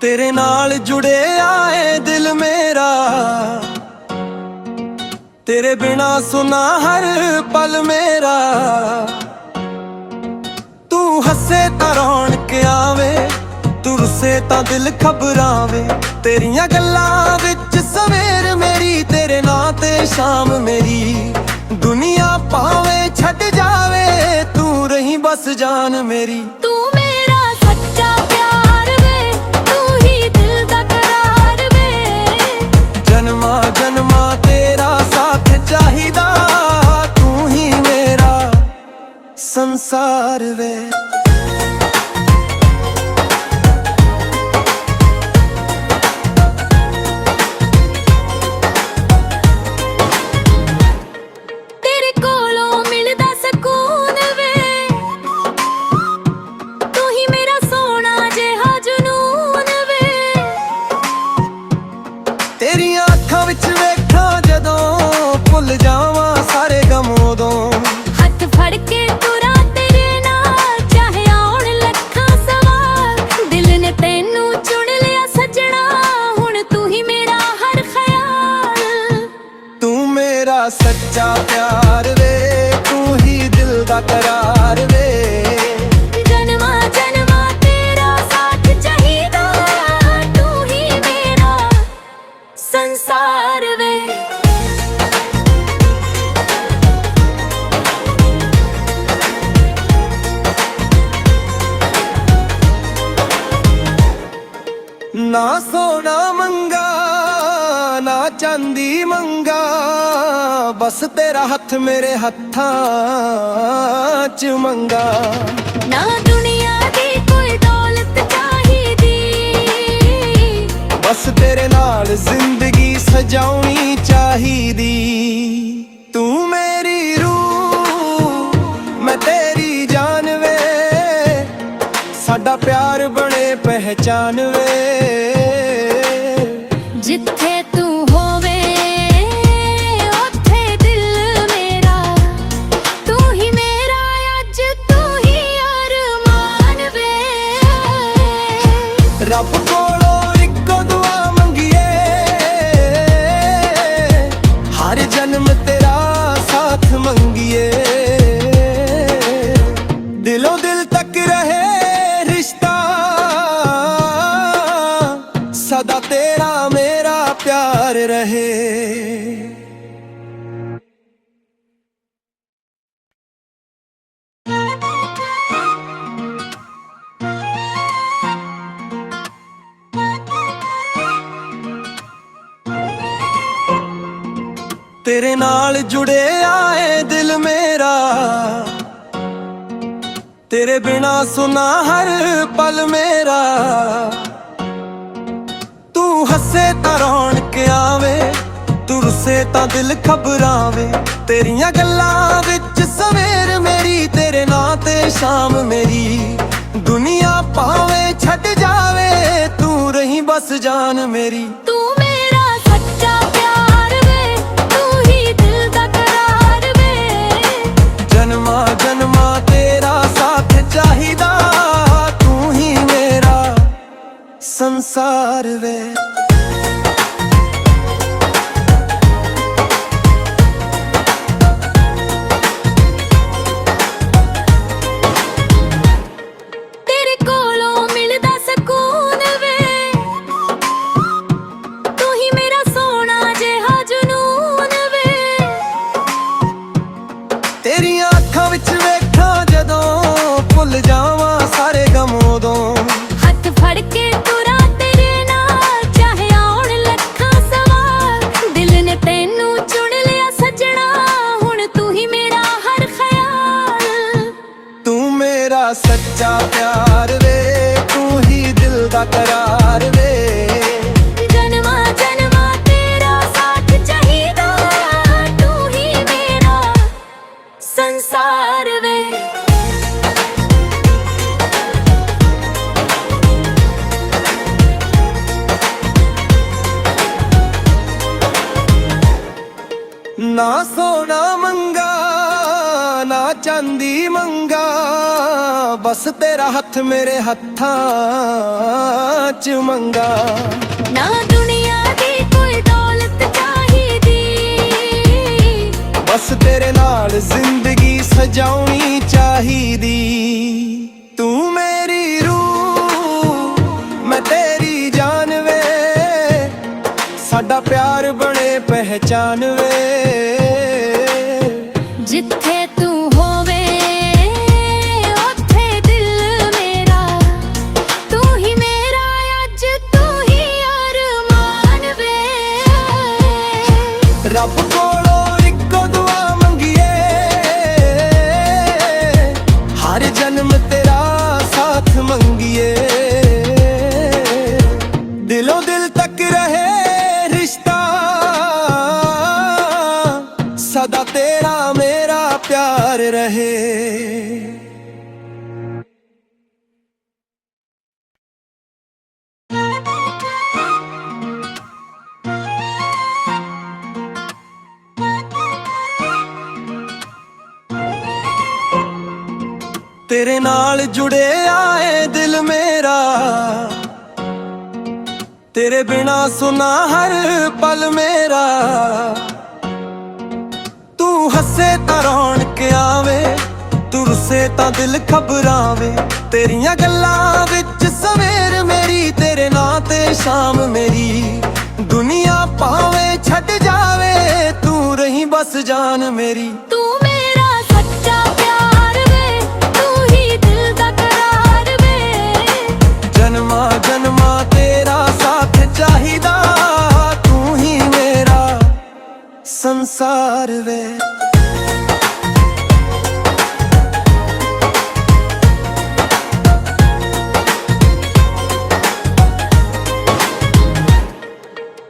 तेरे नाल जुड़िया है दिल मेरा, तेरे बिना सुना हर पल मेरा। तू हसे तां रौनक आवे, तू रुसे तां दिल घबरावे। तेरियां गल्लां विच सवेर मेरी, तेरे नां ते शाम मेरी। दुनिया पावे छड्ड जावे, तू रही बस जान मेरी। तू मेरा सच्चा प्यार वे, तू ही दिल दा करार वे। जन्मा जन्मा तेरा साथ चाहिदा, तू ही मेरा संसार वे। तेरे कोलों मिलदा सकून वे, तू ही मेरा सोना जिहा जुनून वे। तेरियां अखां विच वेखां जदों, भुल जावां सारे गम उदों। हथ फड़ के तुरा तेरे नाल, चाहे आउण लखां सवाल। दिल ने तैनू चुन लिया सजना, हुण तू ही मेरा हर ख्याल। तू मेरा सच्चा प्यार वे, तू ही दिल दा करार वे। जन्मा जन्मा तेरा साथ चाहिदा, तू ही मेरा संसार वे। ना सोना मंगा ना चांदी मंगा, बस तेरा हथ मेरे हत्थां च मंगा। ना दुनिया दी कोई दौलत चाहिदी, बस तेरे नाल जिंदगी सजाउणी चाहिदी। तू मेरी रूह मैं तेरी जान वे, साडा प्यार बने पहचान वे। जिथे तू होवे उत्थे दिल मेरा। तू ही मेरा अज, तू ही अरमान वे। रब कोलों इक्को दुआ मंगिए, हर जन्म तेरा साथ मंगिए। दिलों दिल तक रहे रिश्ता, सदा तेरा मेरा प्यार रहे। तेरे नाल जुड़िया है दिल मेरा, तेरे बिना सुना हर पल मेरा। तू हसे तां रौनक आवे, तू रुसे तां दिल घबरावे। तेरियां गल्लां विच सवेर मेरी, तेरे नां ते शाम मेरी। दुनिया पावे छड्ड जावे, तू रही बस जान मेरी। तू मेरा सच्चा प्यार वे, तू ही दिल दा करार वे। जन्मा जन्मा तेरा साथ चाहिदा, तू ही मेरा संसार वे। तेरे कोलों मिलदा सकून वे, तू ही मेरा सोना जिहा जुनून वे। तेरियां अखां विच वेखां जदों, भुल जावां सारे गम उदों। हथ फड़ के तुरा तेरे नाल, चाहे आउण लखां सवाल। दिल ने तैनू चुन लिया सजना, हुण तू ही मेरा हर ख्याल। तू मेरा सच्चा प्यार वे, तू ही दिल दा करार वे। जन्मा जन्मा तेरा साथ चाहिदा, तू ही मेरा संसार वे। ना सोना मंगा ना चांदी मंगा, ਬਸ ਤੇਰਾ ਹੱਥ ਮੇਰੇ ਹੱਥਾਂ 'ਚ ਮੰਗਾ। ਨਾ ਦੁਨੀਆ ਦੀ ਕੋਈ ਦੌਲਤ ਚਾਹੀਦੀ, ਬਸ ਤੇਰੇ ਨਾਲ ਜ਼ਿੰਦਗੀ ਸਜਾਉਣੀ ਚਾਹੀਦੀ। ਤੂੰ ਮੇਰੀ ਰੂਹ ਮੈਂ ਤੇਰੀ ਜਾਨ ਵੇ, ਸਾਡਾ ਪਿਆਰ ਬਣੇ ਪਹਿਚਾਨ ਵੇ। ਜਿੱਥੇ ਤੂੰ ਹੋਵੇ ਉੱਥੇ ਦਿਲ ਮੇਰਾ, ਤੂੰ ਹੀ ਮੇਰਾ ਅੱਜ ਤੂੰ ਹੀ ਅਰਮਾਨ ਵੇ। ਰੱਬ ਕੋਲੋਂ ਇੱਕੋ ਦੁਆ ਮੰਗੀਏ, ਹਰ ਜਨਮ ਤੇਰਾ ਸਾਥ ਮੰਗੀਏ। ਦਿਲੋਂ ਦਿਲ ਤੱਕ ਰਹੇ ਰਿਸ਼ਤਾ, ਸਦਾ ਤੇਰਾ ਮੇਰਾ ਪਿਆਰ ਰਹੇ। ਤੇਰੇ ਨਾਲ ਜੁੜਿਆ ਏ ਦਿਲ ਮੇਰਾ, ਤੇਰੇ ਬਿਨਾ ਸੁਨਾ ਹਰ ਪਲ ਮੇਰਾ। ਤੂੰ ਹੱਸੇ ਤਾਂ ਰੌਣਕ ਆਵੇ, ਤੂੰ ਰੁੱਸੇ ਤਾਂ ਦਿਲ ਘਬਰਾਵੇ। ਤੇਰੀਆਂ ਗੱਲਾਂ ਵਿੱਚ ਸਵੇਰ ਮੇਰੀ, ਤੇਰੇ ਨਾਂ ਤੇ ਸ਼ਾਮ ਮੇਰੀ। ਦੁਨੀਆ ਭਾਵੇਂ ਛੱਡ ਜਾਵੇ, ਤੂੰ ਰਹੀ ਬਸ ਜਾਨ ਮੇਰੀ। ਤੂੰ ਮੇਰਾ ਸੱਚਾ ਪਿਆਰ ਵੇ, ਤੂੰ ਹੀ ਦਿਲ ਦਾ ਕਰਾਰ ਵੇ। ਜਨਮਾਂ ਜਨਮਾਂ ਤੇਰਾ ਸਾਥ ਚਾਹੀਦਾ, ਤੂੰ ਹੀ ਮੇਰਾ ਸੰਸਾਰ ਵੇ।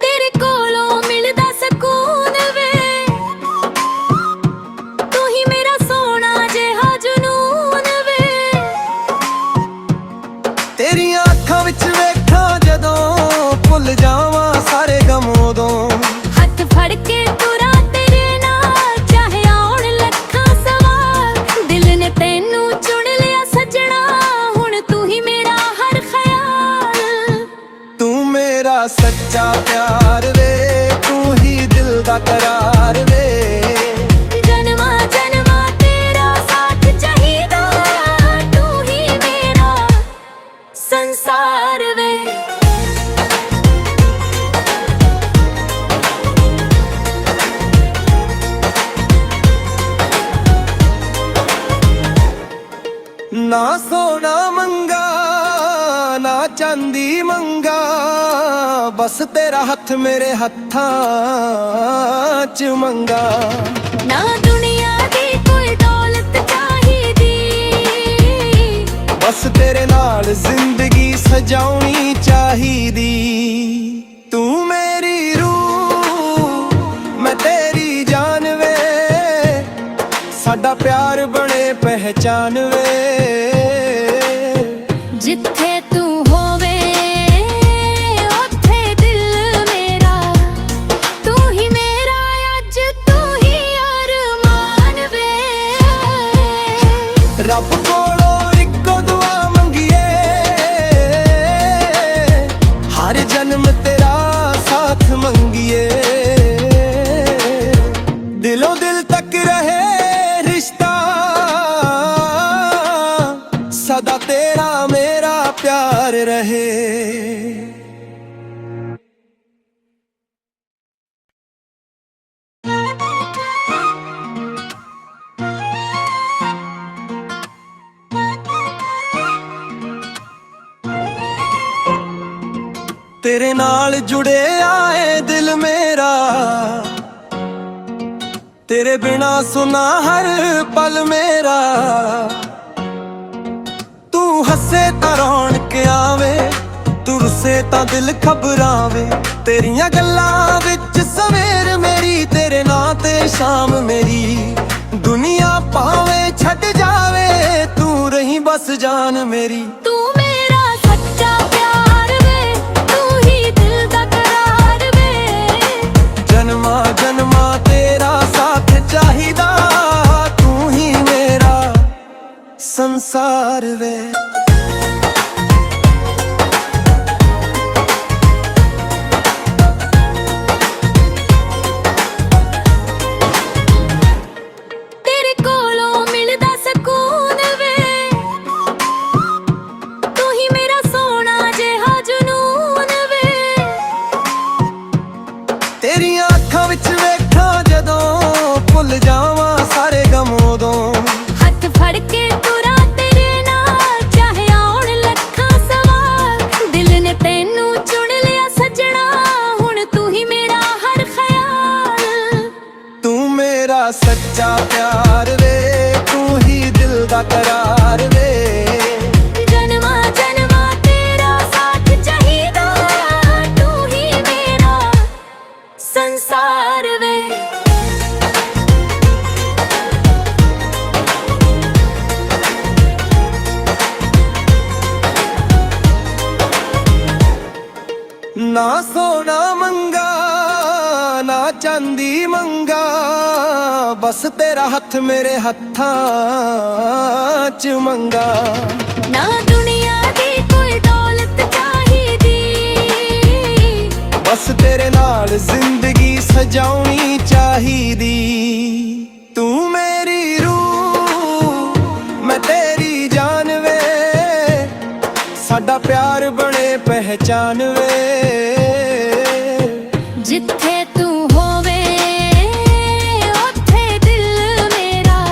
ਤੇਰੇ ਕੋਲੋਂ ਮਿਲਦਾ ਸਕੂਨ ਵੇ, ਤੂੰ ਹੀ ਮੇਰਾ ਸੋਹਣਾ ਜਿਹਾ ਜਨੂਨ ਵੇ। ਤੇਰੀਆਂ ਅੱਖਾਂ ਵਿੱਚ ਵੇਖਾਂ ਜਦੋਂ, ਭੁੱਲ ਜਾਵਾਂ ਸਾਰੇ ਗਮ ਉਦੋਂ। ਹੱਥ ਫੜ ਕੇ ਤੁਰਾਂ ਤੇਰੇ ਨਾਲ, ਚਾਹੇ ਆਉਣ ਲੱਖਾਂ ਸਵਾਲ। ਦਿਲ ਨੇ ਤੈਨੂੰ ਚੁਣ ਲਿਆ ਸੱਜਣਾ, ਹੁਣ ਤੂੰ ਹੀ ਮੇਰਾ ਹਰ ਖਿਆਲ। ਤੂੰ ਮੇਰਾ ਸੱਚਾ ਪਿਆਰ ਵੇ, ਤੂੰ ਹੀ ਦਿਲ ਦਾ ਕਰਾਰ ਵੇ। ਜਨਮਾਂ ਜਨਮਾਂ ਤੇਰਾ ਸਾਥ ਚਾਹੀਦਾ, ਤੂੰ ਹੀ ਮੇਰਾ ਸੰਸਾਰ ਵੇ। ਨਾ ਸੋਨਾ ਮੰਗਾ ਨਾ ਚਾਂਦੀ ਮੰਗਾ, ਬਸ ਤੇਰਾ ਹੱਥ ਮੇਰੇ ਹੱਥਾਂ 'ਚ ਮੰਗਾ। ਨਾ ਦੁਨੀਆ ਦੀ ਕੋਈ ਦੌਲਤ ਚਾਹੀਦੀ, ਬਸ ਤੇਰੇ ਨਾਲ ਜ਼ਿੰਦਗੀ ਸਜਾਉਣੀ ਚਾਹੀਦੀ। ਤੂੰ ਮੇਰੀ ਰੂਹ ਮੈਂ ਤੇਰੀ ਜਾਨ ਵੇ, ਸਾਡਾ ਪਿਆਰ ਬਣੇ ਪਹਿਚਾਨ ਵੇ। ਜਿੱਥੇ ਤੂੰ ਹੋਵੇ ਉੱਥੇ ਦਿਲ ਮੇਰਾ, ਤੂੰ ਹੀ ਮੇਰਾ ਅੱਜ ਤੂੰ ਹੀ ਅਰਮਾਨ ਵੇ। ਰੱਬ ਕੋਲੋਂ ਇੱਕੋ ਦੁਆ ਮੰਗੀਏ, ਹਰ ਜਨਮ ਤੇਰਾ ਸਾਥ ਮੰਗੀਏ। ਦਿਲੋਂ ਦਿਲ ਤੱਕ ਰਹੇ ਰਿਸ਼ਤਾ, ਸਦਾ ਤੇਰਾ ਮੇਰਾ ਪਿਆਰ ਰਹੇ। ਤੇਰੇ ਨਾਲ ਜੁੜਿਆ ਏ ਦਿਲ ਮੇਰਾ, ਤੇਰੇ ਬਿਨਾ ਸੁਨਾ ਹਰ ਪਲ ਮੇਰਾ। ਤੂੰ ਹੱਸੇ ਤਾਂ ਰੌਣਕ ਆਵੇ, ਤੂੰ ਰੁੱਸੇ ਤਾਂ ਦਿਲ ਘਬਰਾਵੇ। ਤੇਰੀਆਂ ਗੱਲਾਂ ਵਿੱਚ ਸਵੇਰ ਮੇਰੀ, ਤੇਰੇ ਨਾਂ ਤੇ ਸ਼ਾਮ ਮੇਰੀ। ਦੁਨੀਆ ਭਾਵੇਂ ਛੱਡ ਜਾਵੇ, ਤੂੰ ਰਹੀ ਬਸ ਜਾਨ ਮੇਰੀ। ਤੂੰ ਮੇਰਾ ਸੱਚਾ ਪਿਆਰ ਵੇ, ਤੂੰ ਹੀ ਦਿਲ ਦਾ ਕਰਾਰ ਵੇ। ਜਨਮਾਂ ਜਨਮਾਂ ਤੇਰਾ ਸਾਥ ਚਾਹੀਦਾ, ਤੂੰ ਹੀ ਮੇਰਾ ਸੰਸਾਰ ਵੇ। ਤੇਰੀਆਂ ਅੱਖਾਂ ਵਿੱਚ ਵੇਖਾਂ ਜਦੋਂ ਭੁੱਲ ਜਾਵਾਂ ਸਾਰੇ ਗਮ ਉਦੋਂ ਹੱਥ ਫੜ ਕੇ ਤੁਰਾਂ ਤੇਰੇ ਨਾਲ ਚਾਹੇ ਆਉਣ ਲੱਖਾਂ ਸਵਾਲ ਦਿਲ ਨੇ ਤੈਨੂੰ ਚੁਣ ਲਿਆ ਸੱਜਣਾ ਹੁਣ ਤੂੰ ਹੀ ਮੇਰਾ ਹਰ ਖਿਆਲ ਤੂੰ ਮੇਰਾ ਸੱਚਾ ਪਿਆਰ ਵੇ ਤੂੰ ਹੀ ਦਿਲ ਦਾ ਕਰਾਰ ਵੇ ਜਨਮਾਂ ਜਨਮਾਂ ਤੇਰਾ ਸਾਥ ਚਾਹੀਦਾ ਤੂੰ ਹੀ ਮੇਰਾ ਸੰਸਾਰ ਵੇ ਨਾ ਸੋਨਾ ਮੰਗਾ ਨਾ ਚਾਂਦੀ ਮੰਗਾ ਬਸ ਤੇਰਾ ਹੱਥ ਮੇਰੇ ਹੱਥਾਂ 'ਚ ਮੰਗਾ ਨਾ ਦੁਨੀਆ ਦੀ ਕੋਈ ਦੌਲਤ ਚਾਹੀਦੀ ਬਸ ਤੇਰੇ ਨਾਲ ਜ਼ਿੰਦਗੀ ਸਜਾਉਣੀ ਚਾਹੀਦੀ ਤੂੰ ਮੇਰੀ ਰੂਹ ਮੈਂ ਤੇਰੀ ਜਾਨ ਵੇ ਸਾਡਾ ਪਿਆਰ ਬਣੇ ਪਹਿਚਾਨ ਵੇ ਜਿੱਥੇ ਤੂੰ ਹੋਵੇ ਉੱਥੇ ਦਿਲ ਮੇਰਾ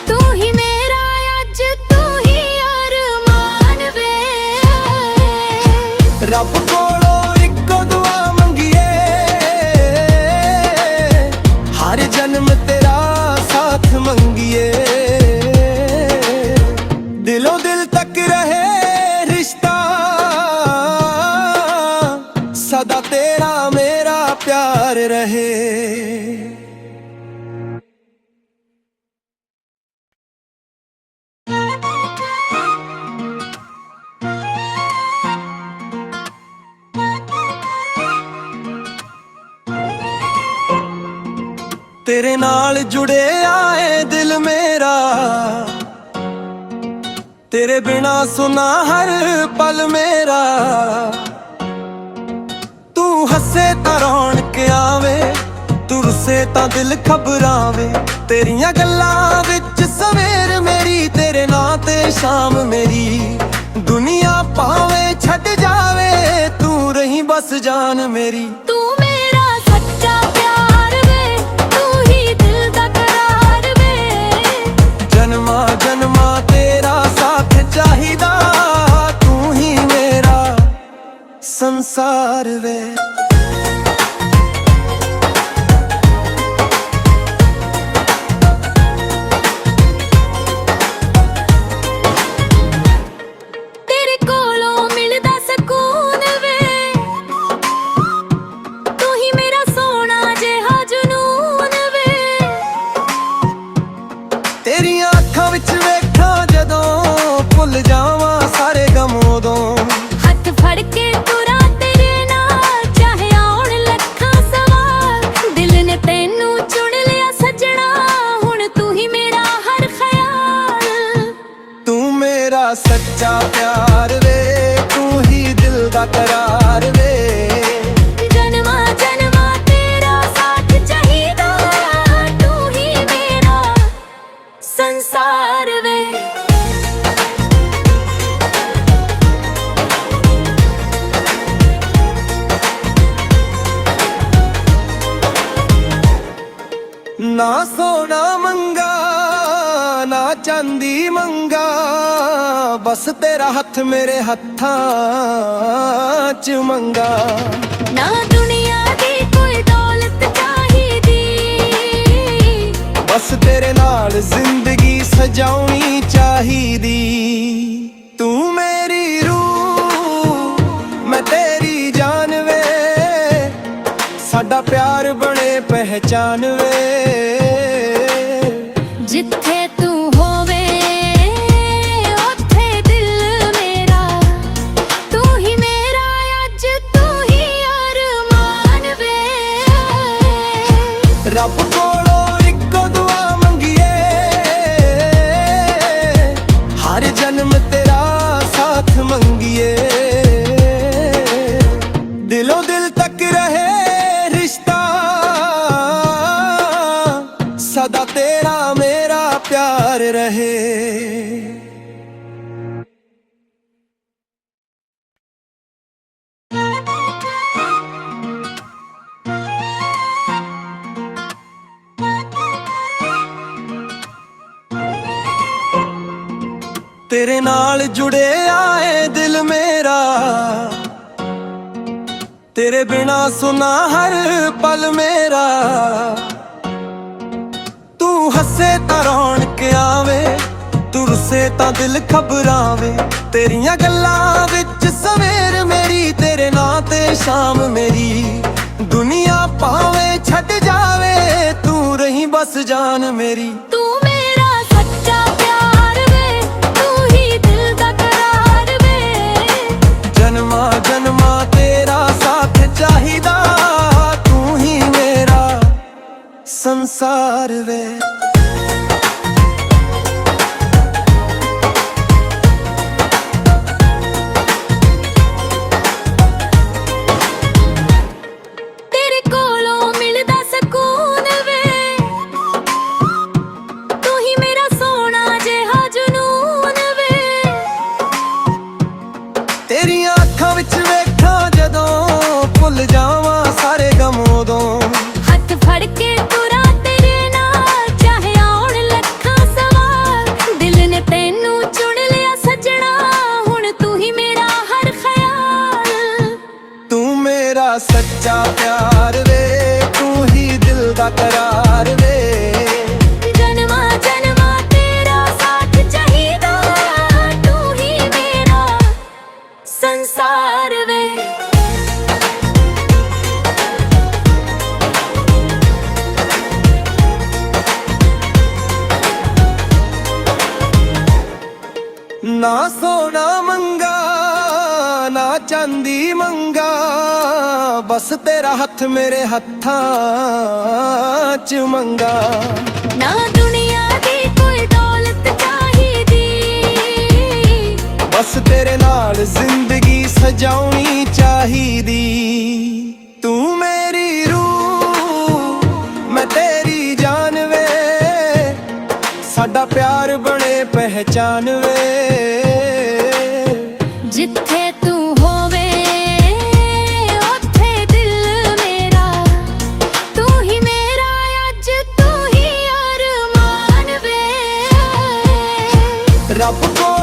ਤੂੰ ਹੀ ਮੇਰਾ ਅੱਜ ਤੂੰ ਹੀ ਅਰਮਾਨ ਵੇ ਰੱਬ ਕੋਲੋਂ ਇੱਕੋ ਦੁਆ ਮੰਗੀਏ ਹਰ ਜਨਮ ਤੇਰਾ ਸਾਥ ਮੰਗੀਏ ਦਿਲੋਂ ਦਿਲ ਤੱਕ ਰਹੇ ਰਿਸ਼ਤਾ ਸਦਾ ਤੇਰਾ ਮੇਰਾ ਪਿਆਰ ਰਹੇ ਤੇਰੇ ਨਾਲ ਜੁੜਿਆ ਏ ਦਿਲ ਮੇਰਾ ਤੇਰੇ ਬਿਨਾ ਸੁਨਾ ਹਰ ਪਲ ਮੇਰਾ ਤੂੰ ਹੱਸੇ ਤਾਂ ਰੌਣਕ ਆਵੇ ਤੂੰ ਰੁੱਸੇ ਤਾਂ ਦਿਲ ਘਬਰਾਵੇ ਤੇਰੀਆਂ ਗੱਲਾਂ ਵਿੱਚ ਸਵੇਰ ਮੇਰੀ ਤੇਰੇ ਨਾਂ ਤੇ ਸ਼ਾਮ ਮੇਰੀ ਦੁਨੀਆ ਭਾਵੇਂ ਛੱਡ ਜਾਵੇ ਤੂੰ ਰਹੀ ਬਸ ਜਾਨ ਮੇਰੀ ਤੂੰ ਮੇਰਾ ਸੱਚਾ ਪਿਆਰ ਵੇ ਤੂੰ ਹੀ ਦਿਲ ਦਾ ਕਰਾਰ ਵੇ ਜਨਮਾਂ ਜਨਮਾਂ ਤੇਰਾ ਸਾਥ ਚਾਹੀਦਾ ਤੂੰ ਹੀ ਮੇਰਾ ਸੰਸਾਰ ਵੇ ਤੇਰੇ ਕੋਲੋਂ ਮਿਲਦਾ ਸਕੂਨ ਵੇ ਤੂੰ ਹੀ ਮੇਰਾ ਸੋਹਣਾ ਜਿਹਾ ਜਨੂਨ ਵੇ ਤੇਰੀਆਂ ਅੱਖਾਂ ਵਿੱਚ ਵੇਖਾਂ ਜਦੋਂ ਭੁੱਲ ਜਾਵਾਂ ਸਾਰੇ ਗਮ ਉਦੋਂ ਹੱਥ ਫੜ ਕੇ ਤੁਰਾਂ ਤੇਰੇ ਨਾਲ ਚਾਹੇ ਆਉਣ ਲੱਖਾਂ ਸਵਾਲ ਦਿਲ ਨੇ ਤੈਨੂੰ ਚੁਣ ਲਿਆ ਸੱਜਣਾ ਹੁਣ ਤੂੰ ਹੀ ਮੇਰਾ ਹਰ ਖਿਆਲ ਤੂੰ ਮੇਰਾ ਸੱਚਾ ਪਿਆਰ ਵੇ ਤੂੰ ਹੀ ਦਿਲ ਦਾ ਕਰਾਰ ਵੇ ਜਨਮਾਂ ਜਨਮਾਂ ਤੇਰਾ ਸਾਥ ਚਾਹੀਦਾ ਤੂੰ ਹੀ ਮੇਰਾ ਸੰਸਾਰ ਵੇ ਨਾ ਸੋਨਾ ਮੰਗਾ ਨਾ ਚਾਂਦੀ ਮੰਗਾ ਬਸ ਤੇਰਾ ਹੱਥ ਮੇਰੇ ਹੱਥਾਂ 'ਚ ਮੰਗਾ ਨਾ ਦੁਨੀਆ ਦੀ ਕੋਈ ਦੌਲਤ ਚਾਹੀਦੀ ਬਸ ਤੇਰੇ ਨਾਲ ਜ਼ਿੰਦਗੀ ਸਜਾਉਣੀ ਚਾਹੀਦੀ ਤੂੰ ਮੇਰੀ ਰੂਹ ਮੈਂ ਤੇਰੀ ਜਾਨ ਵੇ ਸਾਡਾ ਪਿਆਰ ਬਣੇ ਪਹਿਚਾਨ ਵੇ ਜਿੱਥੇ ਤੂੰ ਹੋਵੇ ਉੱਥੇ ਦਿਲ ਮੇਰਾ ਤੂੰ ਹੀ ਮੇਰਾ ਅੱਜ ਤੂੰ ਹੀ ਅਰਮਾਨ ਵੇ ਰੱਬ ਕੋਲੋਂ ਇੱਕੋ ਦੁਆ ਮੰਗੀਏ ਹਰ ਜਨਮ ਤੇਰਾ ਸਾਥ ਮੰਗੀਏ ਦਿਲੋਂ ਦਿਲ ਤੱਕ ਰਹੇ ਰਿਸ਼ਤਾ ਸਦਾ ਤੇਰਾ ਮੇਰਾ ਪਿਆਰ ਰਹੇ ਤੇਰੇ ਨਾਲ ਜੁੜਿਆ ਏ ਦਿਲ ਮੇਰਾ, ਤੇਰੇ ਬਿਨਾ ਸੁਨਾ ਹਰ ਪਲ ਮੇਰਾ। ਤੂੰ ਹੱਸੇ ਤਾਂ ਰੌਣਕ ਆਵੇ, ਤੂੰ ਰੁੱਸੇ ਤਾਂ ਦਿਲ ਘਬਰਾਵੇ। ਤੇਰੀਆਂ ਗੱਲਾਂ ਵਿੱਚ ਸਵੇਰ ਮੇਰੀ, ਤੇਰੇ ਨਾਂ ਤੇ ਸ਼ਾਮ ਮੇਰੀ। ਦੁਨੀਆ ਭਾਵੇਂ ਛੱਡ ਜਾਵੇ, ਤੂੰ ਰਹੀ ਬਸ ਜਾਨ ਮੇਰੀ। ਤੂੰ ਮੇਰਾ ਸੱਚਾ ਪਿਆਰ ਵੇ, ਤੂੰ ਹੀ ਦਿਲ ਦਾ ਕਰਾਰ ਵੇ। ਜਨਮਾਂ ਜਨਮਾਂ ਤੇਰਾ ਸਾਥ ਚਾਹੀਦਾ, ਤੂੰ ਹੀ ਮੇਰਾ ਸੰਸਾਰ ਵੇ। ਤੇਰੇ ਕੋਲੋਂ ਮਿਲਦਾ ਸਕੂਨ ਵੇ, ਤੂੰ ਹੀ ਮੇਰਾ ਸੋਹਣਾ ਜਿਹਾ ਜਨੂਨ ਵੇ। ਤੇਰੀਆਂ ਅੱਖਾਂ ਵਿੱਚ ਵੇਖਾਂ ਜਦੋਂ, ਭੁੱਲ ਜਾਵਾਂ ਸਾਰੇ ਗਮ ਉਦੋਂ। ਹੱਥ ਫੜ ਕੇ ਤੁਰਾਂ ਤੇਰੇ ਨਾਲ, ਚਾਹੇ ਆਉਣ ਲੱਖਾਂ ਸਵਾਲ। ਦਿਲ ਨੇ ਤੈਨੂੰ ਚੁਣ ਲਿਆ ਸੱਜਣਾ, ਹੁਣ ਤੂੰ ਹੀ ਮੇਰਾ ਹਰ ਖਿਆਲ। ਤੂੰ ਮੇਰਾ ਸੱਚਾ ਪਿਆਰ ਵੇ, ਤੂੰ ਹੀ ਦਿਲ ਦਾ ਕਰਾਰ ਵੇ। ਜਨਮਾਂ ਜਨਮਾਂ ਤੇਰਾ ਸਾਥ ਚਾਹੀਦਾ, ਤੂੰ ਹੀ ਮੇਰਾ ਸੰਸਾਰ ਵੇ। ਨਾ ਸੋਨਾ ਮੰਗਾ ਨਾ ਚਾਂਦੀ ਮੰਗਾ, ਬਸ ਤੇਰਾ ਹੱਥ ਮੇਰੇ ਹੱਥਾਂ 'ਚ ਮੰਗਾ। ਨਾ ਦੁਨੀਆ ਦੀ ਕੋਈ ਦੌਲਤ ਚਾਹੀਦੀ, ਬਸ ਤੇਰੇ ਨਾਲ ਜ਼ਿੰਦਗੀ ਸਜਾਉਣੀ ਚਾਹੀਦੀ। ਤੂੰ ਮੇਰੀ ਰੂਹ, ਮੈਂ ਤੇਰੀ ਜਾਨ ਵੇ, ਸਾਡਾ ਪਿਆਰ ਬਣੇ ਪਹਿਚਾਨ ਵੇ। ਜਿੱਥੇ ਤੂੰ ਹੋਵੇ ਉੱਥੇ ਦਿਲ ਮੇਰਾ, ਤੂੰ ਹੀ ਮੇਰਾ ਅੱਜ ਤੂੰ ਹੀ ਅਰਮਾਨ ਵੇ। ਰੱਬ ਕੋ